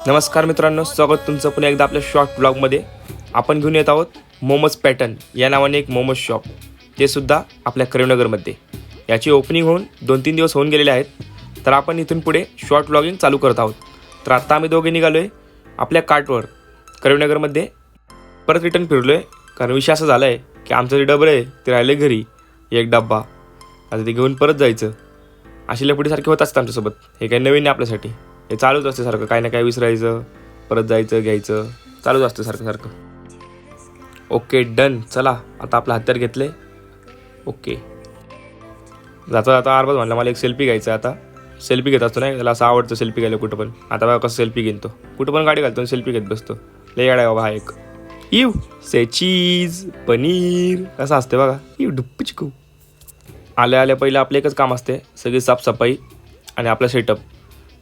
नमस्कार मित्रांनो, स्वागत तुमचं पुन्हा एकदा आपल्या शॉर्ट ब्लॉगमध्ये. आपण घेऊन येत आहोत मोमोज पॅटर्न या नावाने एक मोमोज शॉप, ते सुद्धा आपल्या करीमनगरमध्ये. याची ओपनिंग होऊन 2-3 दिवस होऊन गेलेले आहेत. तर आपण इथून पुढे शॉर्ट ब्लॉगिंग चालू करत आहोत. तर आत्ता आम्ही दोघे निघालो आहे आपल्या कार्टवर करीमनगरमध्ये. परत रिटर्न फिरलो आहे, कारण विषय असा झाला आहे की आमचं जे डबं आहे ते राहिले घरी, एक डब्बा. आता ते घेऊन परत जायचं. अशी लपडीसारखी होत असतं आमच्यासोबत. हे काही नवीन नाही आपल्यासाठी, हे चालूच असते सारखं. काही ना काही विसरायचं, परत जायचं, घ्यायचं, चालूच असतं सारखं. Okay, done. चला आता आपलं हत्यार घेतले. ओके, जाता जाता आरबाज म्हणला मला एक सेल्फी घ्यायचा. आता सेल्फी घेत असतो नाही, त्याला असं आवडतं सेल्फी घ्यायला कुठं पण. आता बघा कसं सेल्फी घेतो, कुठं पण गाडी घालतो सेल्फी घेत बसतो. लय येडा आहे बाबा हा एक. इव से चीज पनीर कसं असते बघा. इव डुप्पू चिकू. आल्या आल्या पहिलं आपलं एकच काम असते, सगळी साफसफाई आणि आपला सेटअप.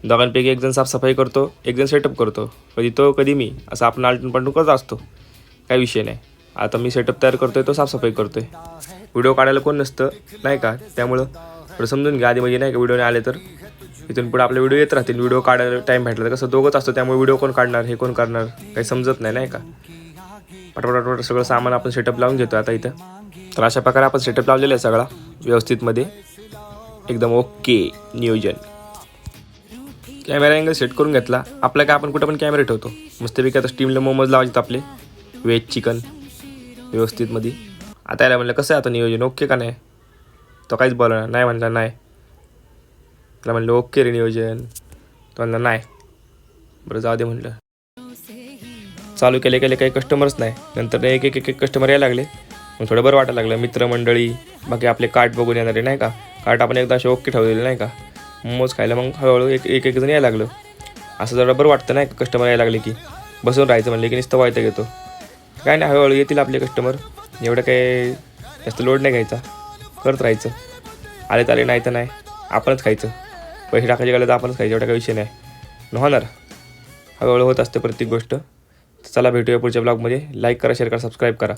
दोघांपैकी एक जण साफसफाई करतो, एक जण सेटअप करतो. कधी तो कधी मी, असं आपण आलटून पलटून करत असतो. काही विषय नाही. आता मी सेटअप तयार करतोय, तो साफसफाई करतोय. व्हिडिओ काढायला कोण नसतं नाही का, त्यामुळं थोडं समजून घ्या आधी. म्हणजे नाही का, व्हिडिओने आले तर इथून पुढे आपले व्हिडिओ येत राहतील. व्हिडिओ काढायला टाईम भेटला तर कसं दोघंच असतो, त्यामुळे व्हिडिओ कोण काढणार, हे कोण करणार, काही समजत नाही नाही का. पटपट सगळं सामान आपण सेटअप लावून घेतो आता इथं. तर अशा प्रकारे आपण सेटअप लावलेलं आहे सगळा व्यवस्थितमध्ये, एकदम ओके नियोजन. कॅमेरा अँगल सेट करून घेतला. आपल्या काय आपण कुठं पण कॅमेरा ठेवतो मस्तपैकी. आता स्टीमला मोमोज लावायचे आपले, व्हेज चिकन व्यवस्थितमध्ये. आता यायला म्हणलं कसं आहे आता नियोजन, ओके का नाही. तो काहीच बोलला नाही, म्हणला नाही. त्याला म्हणलं ओके रे नियोजन, तो म्हणला नाही. बरं जाऊ दे म्हणलं. चालू केले काही कस्टमर्स नाही. नंतर एक कस्टमर यायला लागले. मग थोडं बरं वाटायला लागलं. मित्रमंडळी बाकी आपले कार्ट बघून येणारे नाही का. कार्ट आपण एकदा असे ओके ठेवलेले नाही का, मोमोज खायला. मग हळूहळू एक जण यायला लागलं. असं जरा बरं वाटतं नाही का, कस्टमर यायला लागले की. बसून राहायचं म्हणले की नुसतं व्हायचं घेतो. काय नाही, हळूहळू येतील आपले कस्टमर. एवढं काय जास्त लोड नाही घ्यायचा, करत राहायचं. आले तर आले, नाही तर नाही. आपणच खायचं, पैसे टाकायचे गेले तर आपणच खायचं. एवढा काही विषय नाही होणार. हळूहळू होत असते प्रत्येक गोष्ट. चला भेटूया पुढच्या ब्लॉगमध्ये. लाईक करा, शेअर करा, सबस्क्राईब करा.